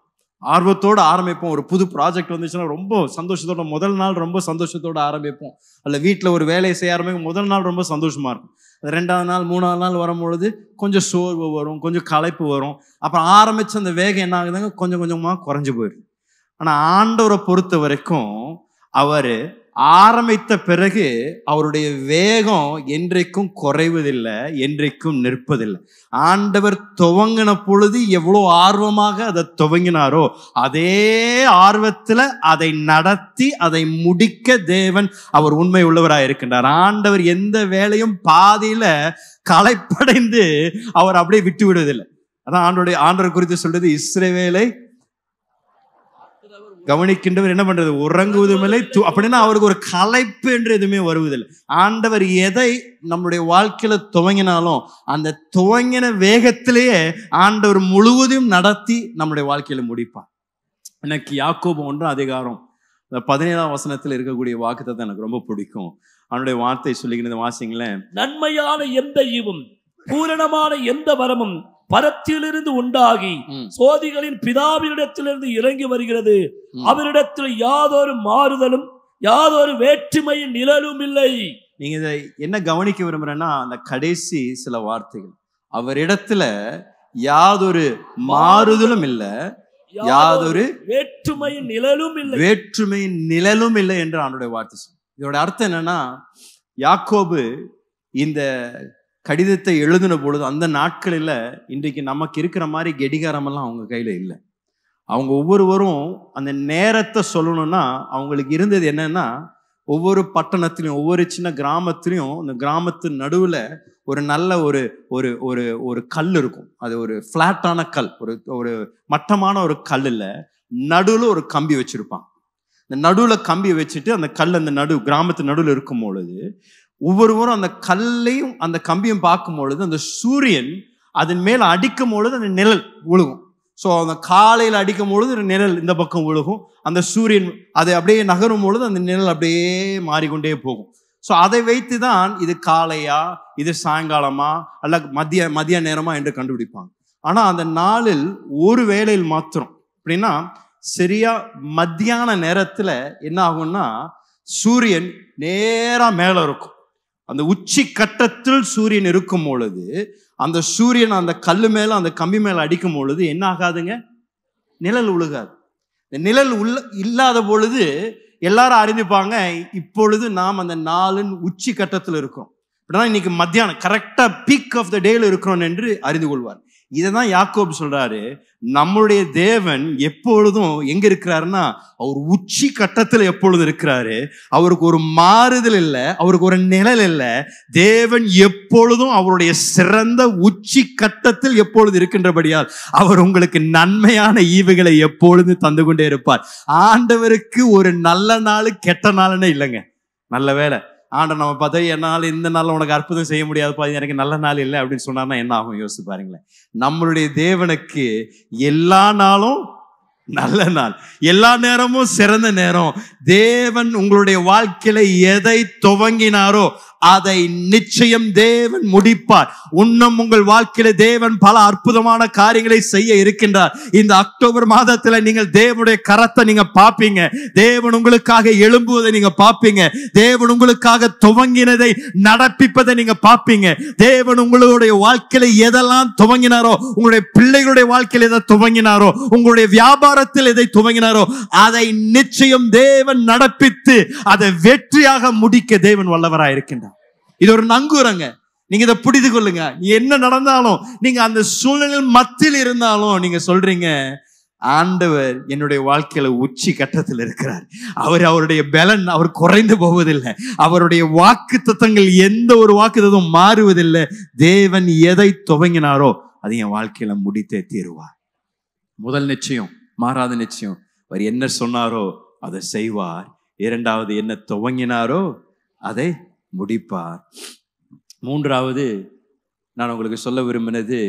ஒரு புது ப்ராஜெக்ட் வந்துச்சுன்னா ரொம்ப சந்தோஷத்தோட முதல் நாள் ரொம்ப சந்தோஷத்தோடு ஆரம்பிப்போம். அல்ல வீட்டில் ஒரு வேலையை செய்ய ஆரம்பிக்கும் முதல் நாள் ரொம்ப சந்தோஷமா இருக்கும். 2வது நாள் 3வது நாள் வரும்பொழுது கொஞ்சம் சோர்வு வரும், கொஞ்சம் களைப்பு வரும். அப்புறம் ஆரம்பிச்ச அந்த வேகம் என்ன ஆகுதுங்க, கொஞ்சம் கொஞ்சமாக குறைஞ்சு போயிடுது. ஆனால் ஆண்டவரை பொறுத்த வரைக்கும் அவர் ஆரம்பித்த பிறகு அவருடைய வேகம் என்றைக்கும் குறைவதில்லை, என்றைக்கும் நிற்பதில்லை. ஆண்டவர் துவங்கின பொழுது எவ்வளோ ஆர்வமாக அதை துவங்கினாரோ அதே ஆர்வத்தில் அதை நடத்தி அதை முடிக்க தேவன் அவர் உண்மை உள்ளவராக இருக்கின்றார். ஆண்டவர் எந்த வேலையும் பாதியில களைப்படைந்து அவர் அப்படியே விட்டு விடுவதில்லை. அதான் ஆண்டவர் குறித்து சொல்றது, இஸ்ரவேலை கவனிக்கின்றவர் என்ன பண்றது, உறங்குவதுமில்லை. அப்படின்னா அவருக்கு ஒரு களைப்பு என்று எதுவுமே வருவதில்லை. ஆண்டவர் எதை நம்முடைய வாழ்க்கையில துவங்கினாலும் அந்த துவங்கின வேகத்திலேயே ஆண்டவர் முழுவதும் நடத்தி நம்முடைய வாழ்க்கையில முடிப்பார். எனக்கு யாக்கோபு 1:17 இருக்கக்கூடிய வாக்குத்தத்தம் எனக்கு ரொம்ப பிடிக்கும். அவனுடைய வார்த்தை சொல்லிக்கிறது வாசிங்களேன். நன்மையான எந்த ஈவும் பூரணமான எந்த வரமும் பரத்திலிருந்து உண்டாகி சோதிகளின் பிதாவினிடத்திலிருந்து இறங்கி வருகிறது. அவரிடத்தில் யாதொரு மாறுதலும் யாதொரு வேற்றுமையின் நிழலும் இல்லை. நீங்க இதை என்ன கவனிக்க விரும்புறேன்னா, அந்த கடைசி சில வார்த்தைகள், அவரிடத்துல யாதொரு மாறுதலும் இல்லை, யாதொரு வேற்றுமையின் நிழலும் இல்லை என்று அவனுடைய வார்த்தை சொல்லு. இதோட அர்த்தம் என்னன்னா, யாக்கோபு இந்த கடிதத்தை எழுதின பொழுது அந்த நாட்களில் இன்றைக்கு நமக்கு இருக்கிற மாதிரி கெடிகாரமெல்லாம் அவங்க கையில் இல்லை. அவங்க ஒவ்வொருவரும் அந்த நேரத்தை சொல்லணும்னா அவங்களுக்கு இருந்தது என்னன்னா, ஒவ்வொரு பட்டணத்திலையும் ஒவ்வொரு சின்ன கிராமத்திலையும் அந்த கிராமத்து நடுவில் ஒரு நல்ல ஒரு ஒரு ஒரு ஒரு கல் இருக்கும். அது ஒரு ஃப்ளாட்டான கல், ஒரு மட்டமான ஒரு கல்லில் நடுவில் ஒரு கம்பி வச்சுருப்பாங்க. இந்த நடுவில் கம்பி வச்சுட்டு அந்த கல் அந்த கிராமத்து நடுவில் இருக்கும் பொழுது ஒவ்வொருவரும் அந்த கல்லையும் அந்த கம்பியும் பார்க்கும் பொழுது அந்த சூரியன் அதன் மேல் அடிக்கும் பொழுது அந்த நிழல் விழுகும். ஸோ அந்த காலையில் அடிக்கும் பொழுது நிழல் இந்த பக்கம் விழுகும், அந்த சூரியன் அதை அப்படியே நகரும் பொழுது அந்த நிழல் அப்படியே மாறிக்கொண்டே போகும். ஸோ அதை வைத்து தான் இது காலையா இது சாயங்காலமா அல்ல மதிய நேரமா என்று கண்டுபிடிப்பாங்க. ஆனால் அந்த நாளில் ஒரு வேளையில் மாத்திரம் அப்படின்னா சரியா மத்தியான நேரத்தில் என்ன ஆகும்னா, சூரியன் நேராக மேலே இருக்கும். அந்த உச்சி கட்டத்தில் சூரியன் இருக்கும் பொழுது அந்த சூரியன் அந்த கல்லு மேல அந்த கம்பி மேல அடிக்கும் பொழுது என்ன ஆகாதுங்க, நிழல் உழுகாது. இந்த நிழல் இல்லாத பொழுது எல்லாரும் அறிந்துப்பாங்க, இப்பொழுது நாம் அந்த நாளின் உச்சி கட்டத்தில் இருக்கிறோம். அப்படின்னா இன்னைக்கு மத்தியானம் கரெக்டா பீக் ஆஃப் த டேல இருக்கிறோம் என்று அறிந்து கொள்வார். இதை தான் யாக்கோபு சொல்றாரு, நம்முடைய தேவன் எப்பொழுதும் எங்க இருக்கிறாருன்னா அவர் உச்சி கட்டத்தில் எப்பொழுதும் இருக்கிறாரு. அவருக்கு ஒரு மாறுதல் இல்லை, அவருக்கு ஒரு நிழல் இல்லை. தேவன் எப்பொழுதும் அவருடைய சிறந்த உச்சி கட்டத்தில் எப்பொழுது இருக்கின்றபடியால் அவர் உங்களுக்கு நன்மையான ஈவுகளை எப்பொழுது தந்து கொண்டே இருப்பார். ஆண்டவருக்கு ஒரு நல்ல நாள் கெட்ட நாள்னே இல்லைங்க. நல்ல வேலை ஆண்டவர் நம்ம பார்த்தா என்னால் இந்த நாள் உனக்கு அற்புதம் செய்ய முடியாதுப்பா, எனக்கு நல்ல நாள் இல்லை அப்படின்னு சொன்னார்னா என்ன ஆகும் யோசிச்சு பாருங்களேன். நம்மளுடைய தேவனுக்கு எல்லா நாளும் நல்ல நாள், எல்லா நேரமும் சிறந்த நேரம். தேவன் உங்களுடைய வாழ்க்கையில எதை துவங்கினாரோ அதை நிச்சயம் தேவன் முடிப்பார். இன்னும் உங்கள் வாழ்க்கையில தேவன் பல அற்புதமான காரியங்களை செய்ய இருக்கின்றார். இந்த அக்டோபர் மாதத்துல நீங்கள் தேவனுடைய கரத்தை நீங்க பார்ப்பீங்க. தேவன் உங்களுக்காக எழும்புவதை நீங்க பார்ப்பீங்க. தேவன் உங்களுக்காக துவங்கினதை நடப்பிப்பதை நீங்க பார்ப்பீங்க. தேவன் உங்களுடைய வாழ்க்கையில எதெல்லாம் துவங்கினாரோ, உங்களுடைய பிள்ளைகளுடைய வாழ்க்கையில் எதை துவங்கினாரோ, உங்களுடைய வியாபாரத்தில் எதை துவங்கினாரோ அதை நிச்சயம் தேவன் நடப்பித்து அதை வெற்றியாக முடிக்க தேவன் வல்லவராக இருக்கின்றார். இது ஒரு நங்கூரங்க, நீங்க இதை புரிந்து கொள்ளுங்க. என்ன நடந்தாலும் நீங்க அந்த சூழ்நிலையில் மத்தியில் இருந்தாலும் நீங்க சொல்றீங்க, ஆண்டவர் என்னுடைய வாழ்க்கையில உச்சி கட்டத்தில் இருக்கிறார். அவருடைய பலன் அவர் குறைந்து போவதில்லை. அவருடைய வாக்கு தத்தங்கள் எந்த ஒரு வாக்கு தத்தம் மாறுவதில்லை. தேவன் எதை துவங்கினாரோ அதை என் வாழ்க்கையில முடித்தே தீருவார். முதல் நிச்சயம், மாறாத நிச்சயம், அவர் என்ன சொன்னாரோ அதை செய்வார். இரண்டாவது, என்ன துவங்கினாரோ அதை முடிப்பார். மூன்றாவது, நான் உங்களுக்கு சொல்ல விரும்பினது,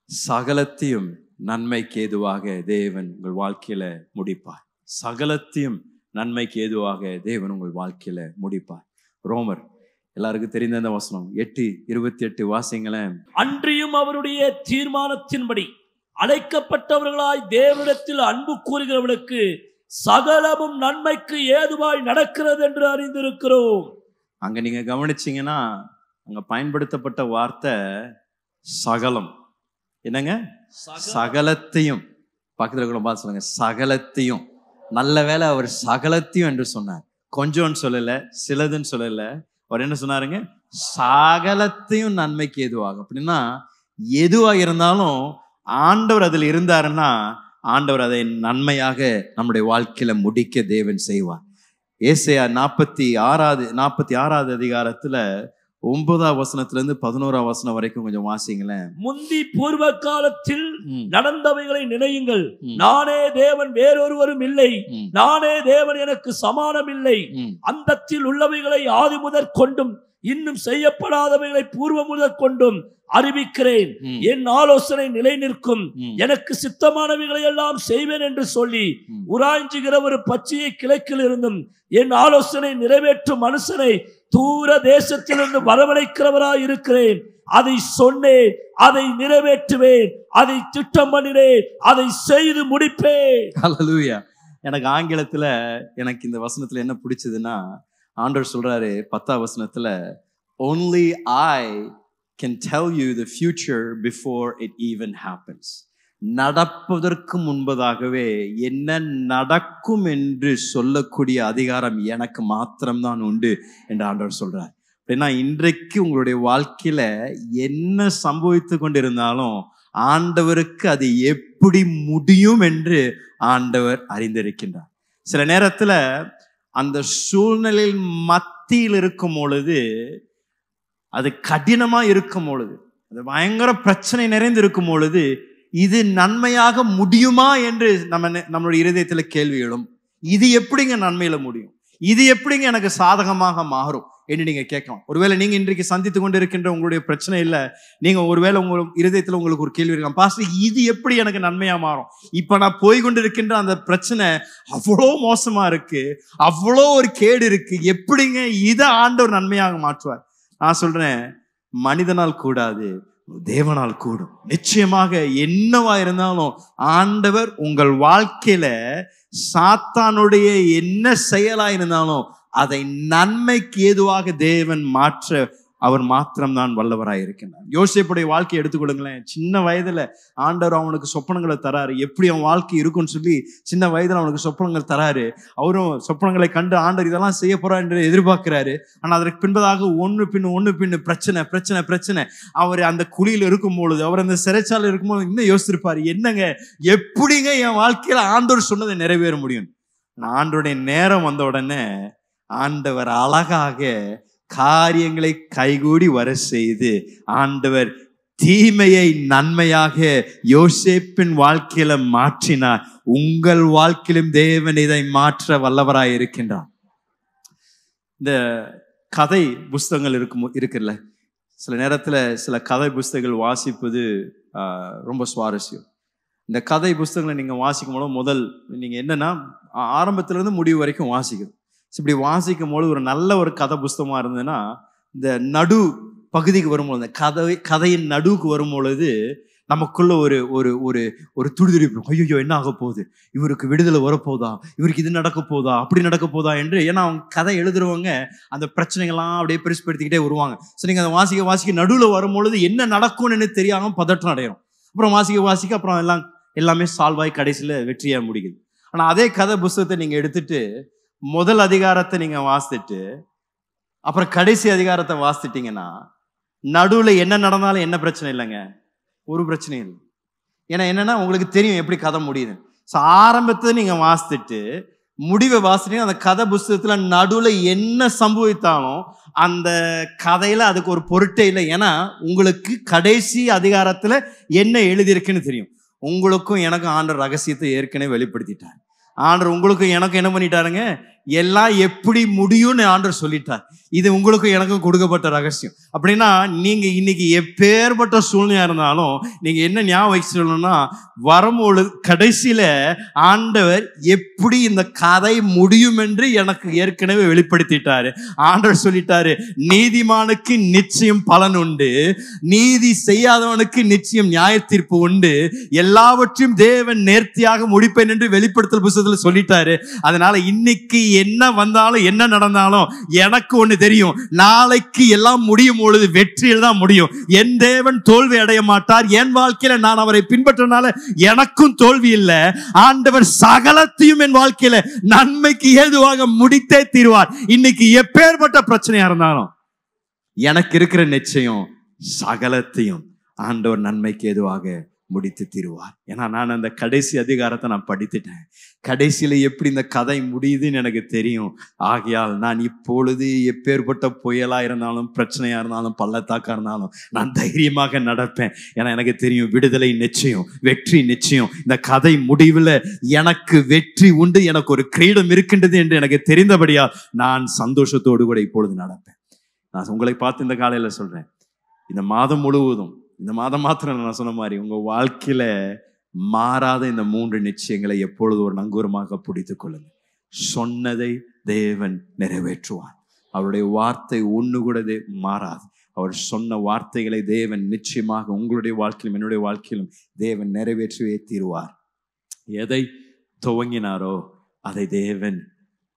சகலத்தையும் நன்மைக்கு ஏதுவாக தேவன் உங்கள் வாழ்க்கையில முடிப்பார். சகலத்தையும் நன்மைக்கு ஏதுவாக தேவன் உங்கள் வாழ்க்கையில முடிப்பார். ரோமர் எல்லாருக்கும் தெரிந்த அந்த வசனம் 8:28 வாசிங்களேன். அன்றியும் அவருடைய தீர்மானத்தின்படி அழைக்கப்பட்டவர்களாய் தேவனிடத்தில் அன்பு கூறுகிறவர்களுக்கு சகலமும் நன்மைக்கு ஏதுவாய் நடக்கிறது என்று அறிந்திருக்கிறோம். அங்க நீங்க கவனிச்சீங்கன்னா அங்க பயன்படுத்தப்பட்ட வார்த்தை சகலம். என்னங்க? சகலத்தையும். பக்கத்துல கூட பார்த்து சொல்லுங்க, சகலத்தையும். நல்ல வேளை அவர் சகலத்தையும் என்று சொன்னார். கொஞ்சம்னு சொல்லல, சிலதுன்னு சொல்லல. அவர் என்ன சொன்னாருங்க? சகலத்தையும் நன்மைக்கு ஏதுவாகும். அப்படின்னா எதுவா இருந்தாலும் ஆண்டவர் அதில் இருந்தாருன்னா ஆண்டவர் அதை நன்மையாக நம்முடைய வாழ்க்கையில முடிக்க தேவன் செய்வார். ஏசாயா 46 அதிகாரத்துல 9 வசனத்திலிருந்து 11 வசனம் வரைக்கும் கொஞ்சம் வாசிங்களேன். முந்தி பூர்வ காலத்தில் நடந்தவைகளை நினையுங்கள். நானே தேவன், வேறொருவரும் இல்லை. நானே தேவன், எனக்கு சமானம் இல்லை. அந்தத்தில் உள்ளவைகளை ஆதி முதற் கொண்டும் இன்னும் செய்யப்படாதவைகளை பூர்வ முதற் கொண்டும் அறிவிக்கிறேன். என் ஆலோசனை நிலை நிற்கும். எனக்கு சித்தமானவைகளை எல்லாம் செய்வேன் என்று சொல்லி உராய்ஞ்சுகிற ஒரு பச்சையை கிழக்கில் இருந்தும் என் ஆலோசனை நிறைவேற்றும் மனுஷனை தூர தேசத்திலிருந்து வரவழைக்கிறவராய் இருக்கிறேன். அதை சொன்னேன், அதை நிறைவேற்றுவேன், அதை திட்டம் பண்ணினேன், அதை செய்து முடிப்பேன். ஹல்லேலூயா. எனக்கு ஆங்கிலத்துல எனக்கு இந்த வசனத்துல என்ன பிடிச்சதுன்னா, ஆண்டவர் சொல்றாரு 10 வசனத்துல, only I can tell you the future before it even happens. நடப்பதற்கு முன்பதாகவே என்ன நடக்கும் என்று சொல்லக்கூடிய அதிகாரம் எனக்கு மாத்திரம்தான் உண்டு என்று ஆண்டவர் சொல்றார். அப்படின்னா இன்றைக்கு உங்களுடைய வாழ்க்கையில என்ன சம்பவித்து கொண்டிருந்தாலும் ஆண்டவருக்கு அது எப்படி முடியும் என்று ஆண்டவர் அறிந்திருக்கின்றார். சில நேரத்துல அந்த சூழ்நிலையில் மத்தியில் இருக்கும் பொழுது, அது கடினமா இருக்கும் பொழுது, அது பயங்கர பிரச்சனை நிறைந்து இருக்கும் பொழுது, இது நன்மையாக முடியுமா என்று நம்மளுடைய இருதயத்துல கேள்வி எழும். இது எப்படிங்க நன்மையில முடியும்? இது எப்படிங்க எனக்கு சாதகமாக மாறும் என்று நீங்க கேட்கலாம். ஒருவேளை நீங்க இன்றைக்கு சந்தித்து கொண்டு இருக்கின்ற உங்களுடைய பிரச்சனை இல்ல, நீங்க ஒருவேளை உங்க இருதயத்துல உங்களுக்கு ஒரு கேள்வி இருக்கலாம், பாஸ்டர் இது எப்படி எனக்கு நன்மையா மாறும்? இப்ப நான் போய் கொண்டு இருக்கின்ற அந்த பிரச்சனை அவ்வளோ மோசமா இருக்கு, அவ்வளோ ஒரு கேடு இருக்கு, எப்படிங்க இதை ஆண்டவர் நன்மையாக மாற்றுவார்? நான் சொல்றேன், மனிதனால் கூடாது, தேவனால் கூடும். நிச்சயமாக என்னவா இருந்தாலும் ஆண்டவர் உங்கள் வாழ்க்கையில சாத்தானுடைய என்ன செயலா இருந்தாலும் அதை நன்மைக்கு ஏதுவாக தேவன் மாற்ற அவர் மாத்திரம்தான் வல்லவராய் இருக்கின்றார். யோசேப்புடைய வாழ்க்கையை எடுத்துக்கொள்ளுங்களேன். சின்ன வயதுல ஆண்டவர் அவனுக்கு சொப்பனங்களை தராரு, எப்படி அவன் வாழ்க்கை இருக்குன்னு சொல்லி சின்ன வயதுல அவனுக்கு சொப்பனங்கள் தராரு. அவரும் சொப்பனங்களை கண்டு ஆண்டவர் இதெல்லாம் செய்ய போறா என்று எதிர்பார்க்கிறாரு. ஆனா அதற்கு பின்பதாக ஒன்று பின்னு பிரச்சனை பிரச்சனை பிரச்சனை. அவர் அந்த குழியில இருக்கும் பொழுது, அவர் அந்த சிறைச்சாலை இருக்கும்போது இன்னும் யோசிச்சிருப்பாரு, என்னங்க எப்படிங்க என் வாழ்க்கையில ஆண்டவர் சொன்னதை நிறைவேற முடியும்? ஆண்டவருடைய நேரம் வந்த உடனே ஆண்டவர் அழகாக காரியங்களை கைகூடி வர செய்து ஆண்டவர் தீமையை நன்மையாக யோசேப்பின் வாழ்க்கையில மாற்றினார். உங்கள் வாழ்க்கையிலும் தேவன் இதை மாற்ற வல்லவராய் இருக்கின்றார். இந்த கதை புஸ்தகங்கள் இருக்குல்ல, சில நேரத்துல சில கதை புஸ்தகங்கள் வாசிப்பது ரொம்ப சுவாரஸ்யம். இந்த கதை புஸ்தகங்களை நீங்க வாசிக்கும் போது முதல் நீங்க என்னன்னா ஆரம்பத்துல இருந்து முடிவு வரைக்கும் வாசிக்கணும். இப்படி வாசிக்கும் போது ஒரு நல்ல ஒரு கதை புஸ்தகமா இருந்ததுன்னா, இந்த நடு பகுதிக்கு வரும்பொழுது, இந்த கதையின் நடுவுக்கு வரும் பொழுது நமக்குள்ள ஒரு ஒரு ஒரு ஒரு துடிதுடிப்பு, ஐயோ என்ன ஆக போகுது, இவருக்கு விடுதலை வரப்போதா, இவருக்கு இது நடக்க போதா, அப்படி நடக்க போதா என்று. ஏன்னா அவங்க கதை எழுதுறவங்க அந்த பிரச்சனைகள்லாம் அப்படியே பெருசுப்படுத்திக்கிட்டே வருவாங்க. ஸோ நீங்க அதை வாசிக்க நடுவில் வரும்பொழுது என்ன நடக்கும்னு தெரியாம பதற்றம் அடையும். அப்புறம் வாசிக்க அப்புறம் எல்லாமே சால்வ் ஆகி கடைசியில வெற்றியா முடிக்குது. ஆனா அதே கதை புஸ்தகத்தை நீங்க எடுத்துட்டு முதல் அதிகாரத்தை நீங்க வாசித்துட்டு அப்புறம் கடைசி அதிகாரத்தை வாசிட்டீங்கன்னா நடுவுல என்ன நடந்தாலும் என்ன பிரச்சனை இல்லைங்க, ஒரு பிரச்சனையும் இல்லை. ஏன்னா என்னன்னா உங்களுக்கு தெரியும் எப்படி கதை முடியுது. ஸோ ஆரம்பத்தை நீங்க வாசித்துட்டு முடிவை வாசிட்டீங்கன்னா அந்த கதை புஸ்தகத்துல நடுவுல என்ன சம்பவித்தாலும் அந்த கதையில அதுக்கு ஒரு பொருட்டே இல்லை. ஏன்னா உங்களுக்கு கடைசி அதிகாரத்துல என்ன எழுதியிருக்குன்னு தெரியும். உங்களுக்கும் எனக்கும் ஆண்டவர் ரகசியத்தை ஏற்கனவே வெளிப்படுத்திட்டார். ஆண்டவர் உங்களுக்கும் எனக்கும் என்ன பண்ணிட்டாருங்க, எல்லாம் எப்படி முடியும்னு ஆண்டவர் சொல்லிட்டார். இது உங்களுக்கும் எனக்கும் கொடுக்கப்பட்ட ரகசியம். அப்படின்னா நீங்க இன்னைக்கு எப்பேற்பட்ட சூழ்நிலையா இருந்தாலும் நீங்க என்ன ஞாபகம் வச்சுக்கணும்னா, வரும்பொழுது கடைசியில ஆண்டவர் எப்படி இந்த கதை முடியும் என்று எனக்கு ஏற்கனவே வெளிப்படுத்திட்டாரு. ஆண்டவர் சொல்லிட்டாரு, நீதிமானுக்கு நிச்சயம் பலன் உண்டு, நீதி செய்யாதவனுக்கு நிச்சயம் நியாய தீர்ப்பு உண்டு, எல்லாவற்றையும் தேவன் நேர்த்தியாக முடிப்பேன் என்று வெளிப்படுத்தல் புத்தகத்துல சொல்லிட்டாரு. அதனால இன்னைக்கு என்ன வந்தாலும் என்ன நடந்தாலும் எனக்கு ஒண்ணு தெரியும், நாளைக்கு எல்லாம் முடியும் பொழுது வெற்றியில் தான் முடியும். என் தேவன் தோல்வி அடைய மாட்டார். என் வாழ்க்கையில நான் அவரை பின்பற்றனால எனக்கும் தோல்வி இல்லை. ஆண்டவர் சகலத்தையும் என் வாழ்க்கையில நன்மைக்கு ஏதுவாக முடித்தே தீர்வார். இன்னைக்கு எப்பேற்பட்ட பிரச்சனையா இருந்தாலும் எனக்கு இருக்கிற நிச்சயம் சகலத்தையும் ஆண்டவர் நன்மைக்கு ஏதுவாக முடித்து தீருவார். ஏன்னா நான் அந்த கடைசி அதிகாரத்தை நான் படித்துட்டேன். கடைசியில எப்படி இந்த கதை முடியுதுன்னு எனக்கு தெரியும். ஆகையால் நான் இப்பொழுது எப்பேற்பட்ட புயலா இருந்தாலும் பிரச்சனையா இருந்தாலும் பள்ளத்தாக்கா இருந்தாலும் நான் தைரியமாக நடப்பேன். ஏன்னா எனக்கு தெரியும் விடுதலை நிச்சயம், வெற்றி நிச்சயம். இந்த கதை முடிவில் எனக்கு வெற்றி உண்டு, எனக்கு ஒரு கிரீடம் இருக்கின்றது என்று எனக்கு தெரிந்தபடியால் நான் சந்தோஷத்தோடு கூட இப்பொழுது நடப்பேன். நான் உங்களை பார்த்து இந்த காலையில சொல்றேன், இந்த மாதம் முழுவதும், இந்த மாதம் மாத்திரம் நான் சொன்ன மாதிரி உங்க வாழ்க்கையில மாறாத இந்த 3 நிச்சயங்களை எப்பொழுது ஒரு நங்கூரமாக பிடித்துக் கொள்ளுங்க. சொன்னதை தேவன் நிறைவேற்றுவார். அவருடைய வார்த்தை ஒண்ணு கூட மாறாது. அவர் சொன்ன வார்த்தைகளை தேவன் நிச்சயமாக உங்களுடைய வாழ்க்கையிலும் என்னுடைய வாழ்க்கையிலும் தேவன் நிறைவேற்றியே தீருவார். எதை துவங்கினாரோ அதை தேவன்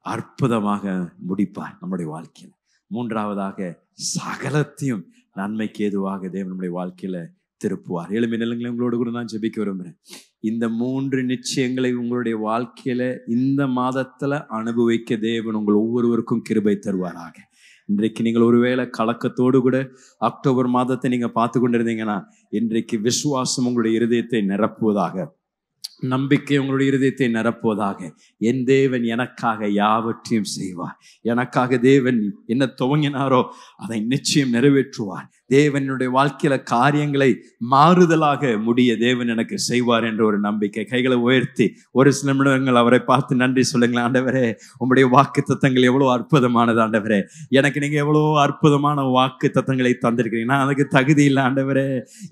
அற்புதமாக முடிப்பார் நம்முடைய வாழ்க்கையில். 3வதாக சகலத்தையும் நன்மைக்கு ஏதுவாக தேவன் நம்முடைய வாழ்க்கையில திருப்புவார். எழுமி நிலங்களை உங்களோடு கூட நான் ஜெபிக்க விரும்புகிறேன். இந்த 3 நிச்சயங்களை உங்களுடைய வாழ்க்கையில இந்த மாதத்துல அனுபவிக்க தேவன் உங்கள் ஒவ்வொருவருக்கும் கிருபை தருவாராக. இன்றைக்கு நீங்கள் ஒருவேளை கலக்கத்தோடு கூட அக்டோபர் மாதத்தை நீங்க பார்த்து கொண்டிருந்தீங்கன்னா, இன்றைக்கு விசுவாசம் உங்களுடைய இருதயத்தை நிரப்புவதாக, நம்பிக்கை உங்களுடைய இருதயத்தை நிரப்புவதாக. என் தேவன் எனக்காக யாவற்றையும் செய்வார். எனக்காக தேவன் என்ன துவங்கினாரோ அதை நிச்சயம் நிறைவேற்றுவார். தேவனுடைய வாழ்க்கையில காரியங்களை மாறுதலாக முடிய தேவன் எனக்கு செய்வார் என்ற ஒரு நம்பிக்கை. கைகளை உயர்த்தி ஒரு சில நிமிடங்கள் அவரை பார்த்து நன்றி சொல்லுங்களேன். ஆண்டவரே, உங்களுடைய வாக்கு தத்தங்கள் எவ்வளவு அற்புதமானது. ஆண்டவரே, எனக்கு நீங்க எவ்வளவு அற்புதமான வாக்கு தத்தங்களை தந்திருக்கிறீங்க. நான் அதுக்கு தகுதி இல்லை ஆண்டவரே.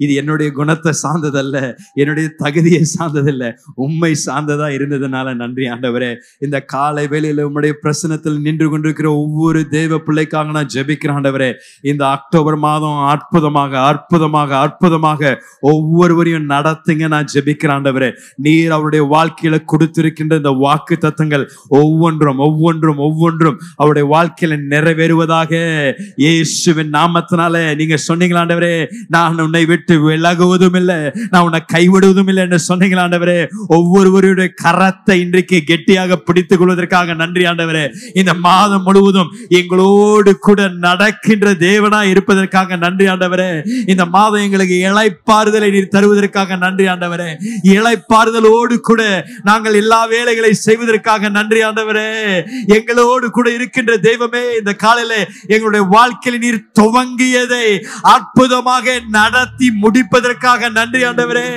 இது என்னுடைய குணத்தை சார்ந்ததல்ல, என்னுடைய தகுதியை சார்ந்ததில்லை, உண்மை சார்ந்ததா இருந்ததுனால நன்றி ஆண்டவரே. இந்த காலை வேளையில உம்முடைய பிரசன்னத்தில் நின்று கொண்டிருக்கிற ஒவ்வொரு தேவ பிள்ளைக்காக நான் ஜெபிக்கிறேன் ஆண்டவரே. இந்த அக்டோபர் மாதம் அற்புதமாக அற்புதமாக அற்புதமாக ஒவ்வொருவரையும் நடத்துங்க நான் ஜெபிக்கிறேன் ஆண்டவரே. நீர் அவருடைய வாழ்க்கையில கொடுத்திருக்கின்ற இந்த வாக்கு தத்தங்கள் ஒவ்வொன்றும் ஒவ்வொன்றும் ஒவ்வொன்றும் அவருடைய வாழ்க்கையில நிறைவேறுவதாக இயேசுவின் நாமத்தினால. நீங்க சொன்னீங்களா ஆண்டவரே, நான் உன்னை விட்டு விலகுவதும் இல்லை, நான் உன்னை கைவிடுவதும் இல்லை என்று சொன்னீங்களா ஆண்டவரே. ஒவ்வொருவருடைய கரத்தை இன்றைக்கு கெட்டியாக பிடித்துக் கொள்வதற்காக நன்றி ஆண்டவரே. இந்த மாதம் முழுவதும் எங்களோடு கூட நடக்கின்ற தேவனா இருப்பதற்காக நன்றி ஆண்டவரே. இந்த மாதம் எங்களுக்கு இளைப்பாறுதலை நீர் தருவதற்காக நன்றி ஆண்டவரே. இளைப்பாறுதலோடு கூட நாங்கள் எல்லா வேலைகளை செய்வதற்காக நன்றி ஆண்டவரே. எங்களோடு கூட இருக்கின்ற தெய்வமே, இந்த காலையில எங்களுடைய வாழ்க்கையில் நீர் துவங்கியதை அற்புதமாக நடத்தி முடிப்பதற்காக நன்றி ஆண்டவரே.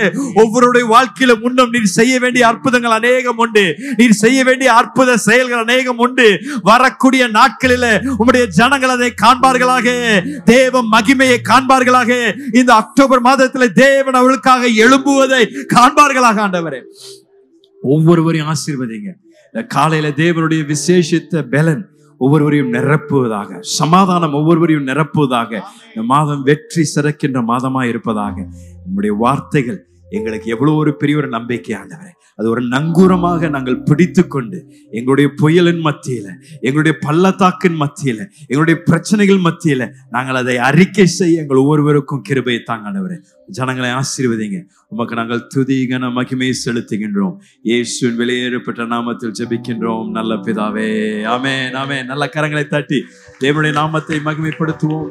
ஒவ்வொருடைய வாழ்க்கையில முன்னும் நீர் செய்ய வேண்டிய அற்புதங்கள் அநேகம் உண்டு, நீர் செய்ய வேண்டிய அற்புத செயல்கள் அநேகம் உண்டு. வரக்கூடிய நாட்களில உம்முடைய ஜனங்கள் அதை காண்பார்களாக, தேவ மகிமையை காண்பார்களாக. இந்த அக்டோபர் மாதத்தில் தேவன் அவர்களுக்காக எழும்புவதை காண்பார்களாக ஆண்டவரே. ஒவ்வொருவரையும் ஆசீர்வதிங்க. இந்த காலையில தேவனுடைய விசேஷித்த பலன் ஒவ்வொருவரையும் நிரப்புவதாக, சமாதானம் ஒவ்வொருவரையும் நிரப்புவதாக. இந்த மாதம் வெற்றி சிறக்கின்ற மாதமா இருப்பதாக. உம்முடைய வார்த்தைகள் எங்களுக்கு எவ்வளவு ஒரு பெரிய ஒரு நம்பிக்கை ஆண்டவரே. அது ஒரு நங்கூரமாக நாங்கள் பிடித்து கொண்டு எங்களுடைய புயலின் மத்தியில, எங்களுடைய பள்ளத்தாக்கின் மத்தியில, எங்களுடைய பிரச்சனைகள் மத்தியில நாங்கள் அதை அறிக்கை செய்ய எங்கள் ஒவ்வொருவருக்கும் கிருபையை தாங்க ஆண்டவரே. ஜனங்களை ஆசீர்வதிங்க. உமக்கு நாங்கள் துதி கன மகிமையை செலுத்துகின்றோம். இயேசுவின் வெளியேறப்பட்ட நாமத்தில் ஜெபிக்கின்றோம் நல்ல பிதாவே, ஆமென் ஆமென். நல்ல கரங்களை தட்டி தேவனுடைய நாமத்தை மகிமைப்படுத்துவோம்.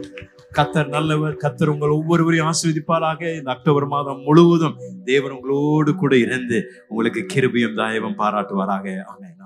கர்த்தர் நல்லவர். கர்த்தர் உங்கள் ஒவ்வொருவரையும் ஆசீர்வதிப்பாராக. இந்த அக்டோபர் மாதம் முழுவதும் தேவன் உங்களோடு கூட இருந்து உங்களுக்கு கிருபையும் தயவும் பாராட்டுவாராக. ஆமென்.